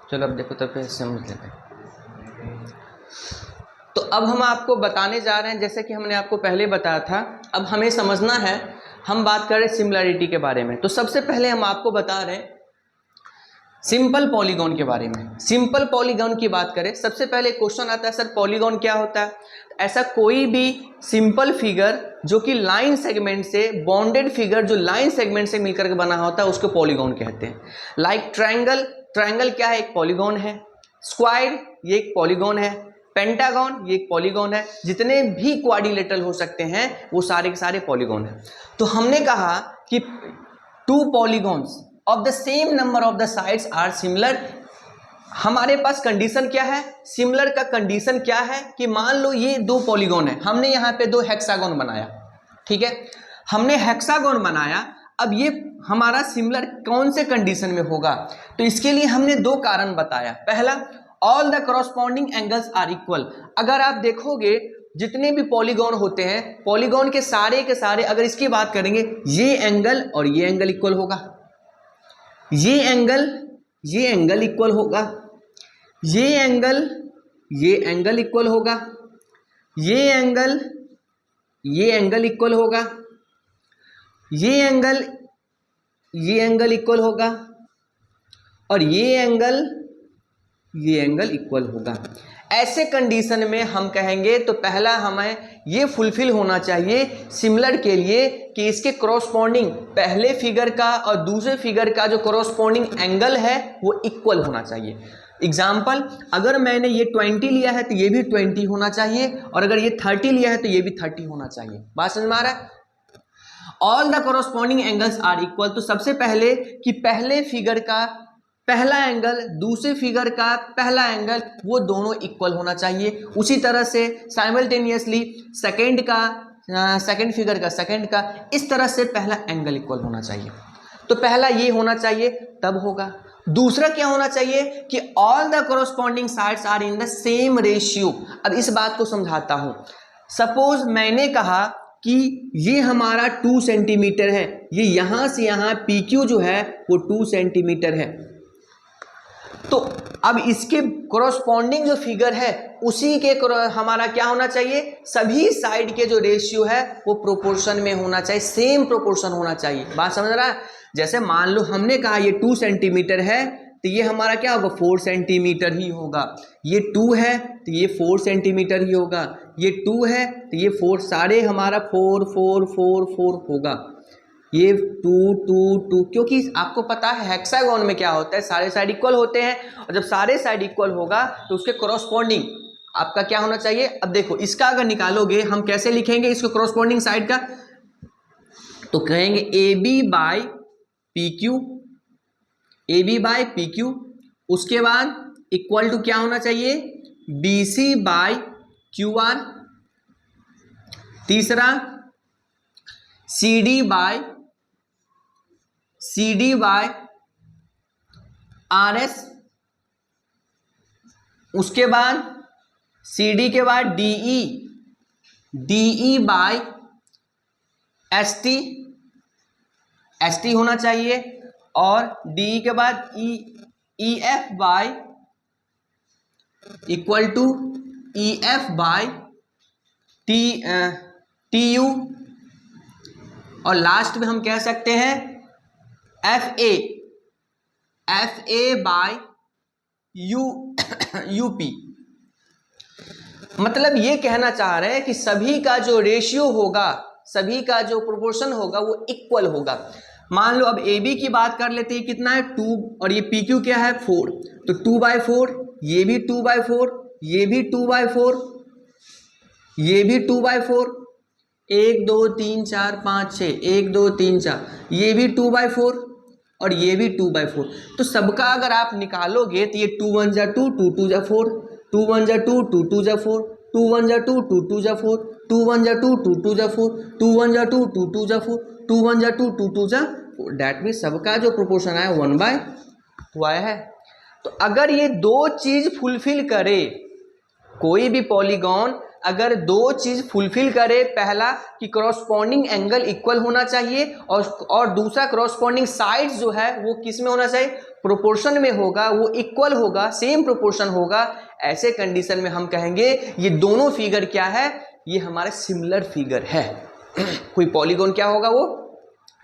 चलो अब देखो तब समझ लेते हैं। तो अब हम आपको बताने जा रहे हैं, जैसे कि हमने आपको पहले बताया था, अब हमें समझना है, हम बात कर रहे हैं सिमिलरिटी के बारे में। तो सबसे पहले हम आपको बता रहे हैं सिंपल पॉलीगॉन के बारे में। सिंपल पॉलीगॉन की बात करें, सबसे पहले क्वेश्चन आता है सर पॉलीगॉन क्या होता है। ऐसा कोई भी सिंपल फिगर जो कि लाइन सेगमेंट से, बॉन्डेड फिगर जो लाइन सेगमेंट से मिलकर के बना होता है उसको पॉलीगॉन कहते हैं। लाइक ट्रायंगल, ट्रायंगल क्या है, एक पॉलीगॉन है। स्क्वायर ये एक पॉलीगॉन है। पेंटागन ये एक पॉलीगॉन है। जितने भी क्वाड्रिलेटरल हो सकते हैं वो सारे के सारे पॉलीगॉन है। तो हमने कहा कि two polygons of the same number of the sides are similar. हमारे पास कंडीशन क्या है, सिमिलर का कंडीशन क्या है कि मान लो ये दो पॉलीगॉन है, हमने यहाँ पे दो हेक्सागोन बनाया, ठीक है, हमने हेक्सागोन बनाया। अब ये हमारा सिमिलर कौन से कंडीशन में होगा, तो इसके लिए हमने दो कारण बताया। पहला, all the corresponding angles are equal. अगर आप देखोगे जितने भी पॉलीगॉन होते हैं, पॉलीगॉन के सारे अगर इसकी बात करेंगे, ये एंगल और ये एंगल इक्वल होगा, ये एंगल इक्वल होगा, ये एंगल इक्वल होगा, ये एंगल इक्वल होगा, ये एंगल इक्वल होगा, और ये एंगल इक्वल होगा। ऐसे कंडीशन में हम कहेंगे तो पहला हमें ये फुलफिल होना चाहिए सिमिलर के लिए कि इसके कॉरस्पॉन्डिंग पहले फिगर का और दूसरे फिगर का जो कॉरस्पॉन्डिंग एंगल है वो इक्वल होना चाहिए। एग्जाम्पल, अगर मैंने ये 20 लिया है तो ये भी 20 होना चाहिए, और अगर ये 30 लिया है तो ये भी 30 होना चाहिए। बात समझ में आ रहा है? All the corresponding angles are equal. तो सबसे पहले कि पहले फिगर का पहला एंगल दूसरे फिगर का पहला एंगल वो दोनों इक्वल होना चाहिए। उसी तरह से साइमल्टेनियसली सेकंड का सेकंड फिगर का सेकंड का, इस तरह से पहला एंगल इक्वल होना चाहिए। तो पहला ये होना चाहिए, तब होगा। दूसरा क्या होना चाहिए कि all the corresponding sides are in the same ratio. अब इस बात को समझाता हूं। सपोज मैंने कहा कि ये हमारा 2 सेंटीमीटर है, ये यहां से यहां PQ जो है वो 2 सेंटीमीटर है। तो अब इसके कॉरस्पॉन्डिंग जो फिगर है उसी के हमारा क्या होना चाहिए, सभी साइड के जो रेशियो है वो प्रोपोर्शन में होना चाहिए, सेम प्रोपोर्शन होना चाहिए। बात समझ रहा है? जैसे मान लो हमने कहा ये 2 सेंटीमीटर है तो ये हमारा क्या होगा, 4 सेंटीमीटर ही होगा। ये 2 है तो ये 4 सेंटीमीटर ही होगा, ये 2 है तो ये 4, सारे हमारा 4 4 4 4 होगा। ये 2 2 2, क्योंकि आपको पता है हेक्सागोन में क्या होता है, सारे साइड इक्वल होते हैं, और जब सारे साइड इक्वल होगा तो उसके कॉरस्पॉन्डिंग आपका क्या होना चाहिए। अब देखो इसका अगर निकालोगे हम कैसे लिखेंगे इसको कॉरस्पॉन्डिंग साइड का, तो कहेंगे AB बाई PQ, उसके बाद इक्वल टू क्या होना चाहिए, BC बाई QR, तीसरा CD बाय RS, उसके बाद CD के बाद DE बाय ST होना चाहिए, और DE के बाद EF by equal to EF by TU, और लास्ट में हम कह सकते हैं FA बाय UP। मतलब ये कहना चाह रहे हैं कि सभी का जो रेशियो होगा, सभी का जो प्रोपोर्शन होगा वो इक्वल होगा। मान लो अब AB की बात कर लेते हैं, कितना है 2, और ये PQ क्या है 4, तो 2/4, ये भी 2/4, ये भी 2/4, ये भी 2/4, 1 2 3 4 5 6, 1 2 3 4, ये भी 2/4 और ये भी 2/4। तो सबका अगर आप निकालोगे तो ये 2 1 जा 2, 2 2 जा 4, 2 1 जा 2, 2 2 जा 4, 2 1 जा 2, 2 2 जा 4, 2 1 जा 2, 2 2 जा 4, 2 1 जा 2, 2 2 जा 4, 2 1 जा 2, 2 2 जा 4। डैट मीन सबका जो प्रोपोर्शन आया 1/2 आया है। तो अगर ये दो चीज फुलफिल करे, कोई भी पॉलीगॉन अगर दो चीज फुलफिल करे, पहला कि करॉस्पॉन्डिंग एंगल इक्वल होना चाहिए और दूसरा करॉस्पॉन्डिंग साइड्स जो है वो किस में होना चाहिए, प्रोपोर्शन में होगा, वो इक्वल होगा, सेम प्रोपोर्शन होगा, ऐसे कंडीशन में हम कहेंगे ये दोनों फिगर क्या है, ये हमारे सिमिलर फिगर है। कोई पॉलीगॉन क्या होगा, वो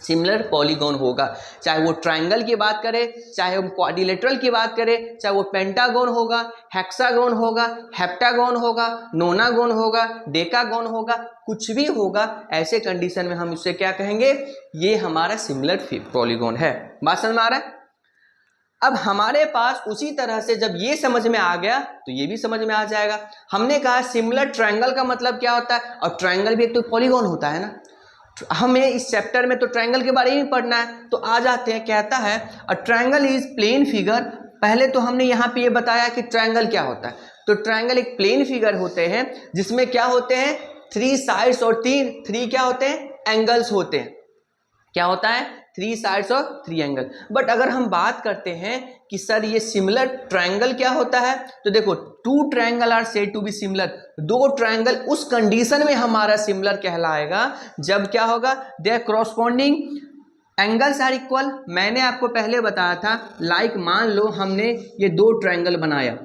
सिमिलर पॉलीगॉन होगा, चाहे वो ट्रायंगल की बात करें, चाहे वो क्वाड्रिलेटरल की बात करें, चाहे वो पेंटागन होगा, हेक्सागन होगा, हेप्टागन होगा, नोनागन होगा, डेकागन होगा, कुछ भी होगा, ऐसे कंडीशन में हम इससे क्या कहेंगे, ये हमारा सिमिलर पॉलीगॉन है। बात समझ में आ रहा है? अब हमारे पास उसी तरह से जब ये समझ में आ गया तो ये भी समझ में आ जाएगा। हमने कहा सिमिलर ट्रायंगल का मतलब क्या होता है, और ट्रायंगल भी एक तो पॉलीगॉन होता है ना, हमें इस चैप्टर में तो ट्रायंगल के बारे में पढ़ना है, तो आ जाते हैं। कहता है a triangle is plane figure. पहले तो हमने यहाँ पे ये बताया कि ट्रायंगल क्या होता है, तो ट्रायंगल एक प्लेन फिगर होते हैं जिसमें क्या होते हैं, 3 साइड्स और 3 क्या होते हैं, एंगल्स होते हैं। क्या होता है, 3 साइड्स और 3 एंगल। बट अगर हम बात करते हैं कि सर ये सिमिलर ट्रायंगल क्या होता है, तो देखो 2 triangle are said to be similar. 2 triangle उस कंडीशन में हमारा सिमिलर कहलाएगा जब क्या होगा, their corresponding angles are equal. मैंने आपको पहले बताया था, लाइक मान लो हमने ये 2 ट्रायंगल बनाया,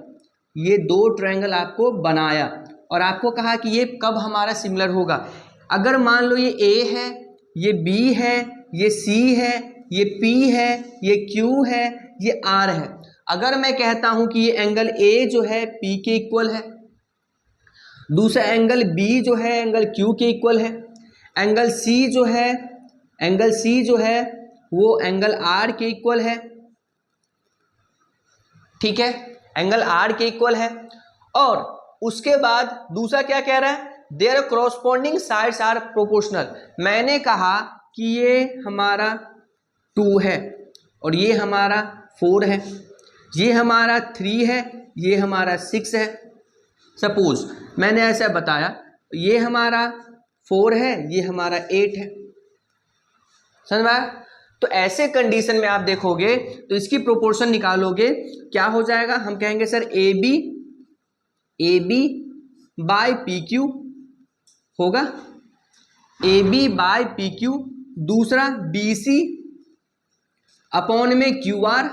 ये 2 ट्रायंगल आपको बनाया और आपको कहा कि ये कब हमारा सिमिलर होगा। अगर मान लो ये ए है, ये बी है, ये सी है, ये पी है, ये क्यू है, ये आर है। अगर मैं कहता हूं कि ये एंगल ए जो है पी के इक्वल है, दूसरा एंगल बी जो है एंगल क्यू के इक्वल है, एंगल सी जो है वो एंगल आर के इक्वल है, ठीक है, एंगल आर के इक्वल है। और उसके बाद दूसरा क्या कह रहा है, देयर करॉस्पॉन्डिंग साइड्स आर प्रोपोर्शनल। मैंने कहा कि ये हमारा 2 है और ये हमारा 4 है, ये हमारा 3 है, ये हमारा 6 है। सपोज मैंने ऐसा बताया, ये हमारा 4 है, ये हमारा 8 है। समझ में आया? तो ऐसे कंडीशन में आप देखोगे तो इसकी प्रोपोर्शन निकालोगे, क्या हो जाएगा, हम कहेंगे sir A B by P Q होगा, A B by P Q. दूसरा बी सी अपॉन में क्यू आर।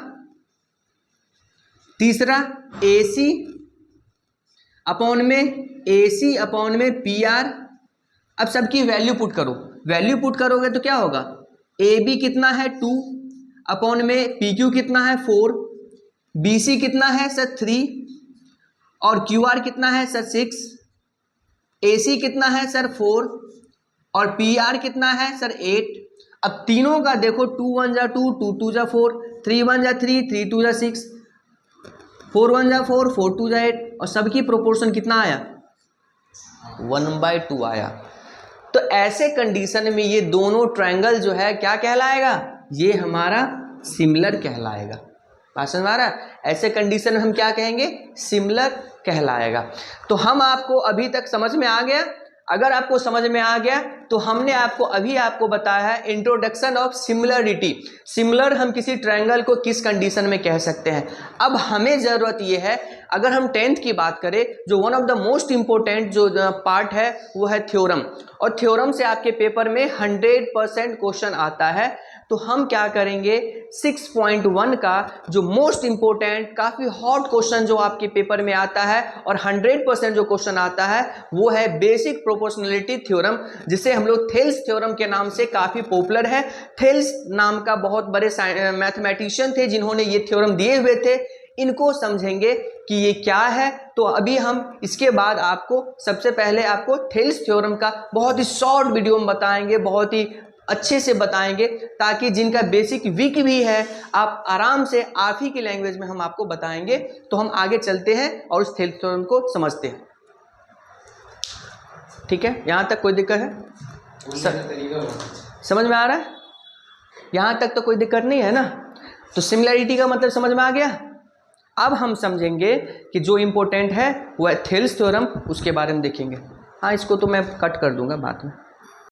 तीसरा ए सी अपॉन में पी आर। अब सबकी वैल्यू पुट करो, वैल्यू पुट करोगे तो क्या होगा, ए बी कितना है 2 अपॉन में पी क्यू कितना है 4, बी सी कितना है सर 3 और क्यू आर कितना है सर 6, ए सी कितना है सर 4 और पी आर कितना है सर 8। अब तीनों का देखो, 2 1 जा 2, 2 2 जा 4, 3 1 जा 3, 3 2 जा 6, 4 1 जा 4, 4 2 जा 8 और सबकी प्रोपोर्शन कितना आया, 1/2 आया। तो ऐसे कंडीशन में ये दोनों ट्रायंगल जो है क्या कहलाएगा, ये हमारा सिमिलर कहलाएगा। बात समझ में आ रहा है? ऐसे कंडीशन में हम क्या कहेंगे, सिमिलर कहलाएगा। तो हम आपको अभी तक समझ में आ गया। अगर आपको समझ में आ गया तो हमने आपको बताया है इंट्रोडक्शन ऑफ सिमिलरिटी। सिमिलर हम किसी ट्रायंगल को किस कंडीशन में कह सकते हैं। अब हमें ज़रूरत ये है, अगर हम 10th की बात करें, जो one of the most important जो पार्ट है वो है थ्योरम, और थ्योरम से आपके पेपर में 100% क्वेश्चन आता है। तो हम क्या करेंगे, 6.1 का जो मोस्ट इंपॉर्टेंट काफ़ी हॉट क्वेश्चन जो आपके पेपर में आता है और 100% जो क्वेश्चन आता है वो है बेसिक प्रोपोर्शनलिटी थ्योरम, जिसे हम लोग थेल्स थ्योरम के नाम से काफ़ी पॉपुलर है। थेल्स नाम का बहुत बड़े मैथमेटिशियन थे जिन्होंने ये थ्योरम दिए हुए थे। इनको समझेंगे कि ये क्या है। तो अभी हम इसके बाद आपको सबसे पहले आपको थेल्स थ्योरम का बहुत ही शॉर्ट वीडियो में बताएंगे, बहुत ही अच्छे से बताएंगे, ताकि जिनका बेसिक वीक भी है आप आराम से आप ही की लैंग्वेज में हम आपको बताएंगे। तो हम आगे चलते हैं और उस थेल्स थ्योरम को समझते हैं। ठीक है, यहाँ तक कोई दिक्कत है? समझ में आ रहा है? यहाँ तक तो कोई दिक्कत नहीं है ना? तो सिमिलरिटी का मतलब समझ में आ गया। अब हम समझेंगे कि जो इम्पोर्टेंट है वो है थेल्स थ्योरम, उसके बारे में देखेंगे। हाँ, इसको तो मैं कट कर दूंगा बाद में।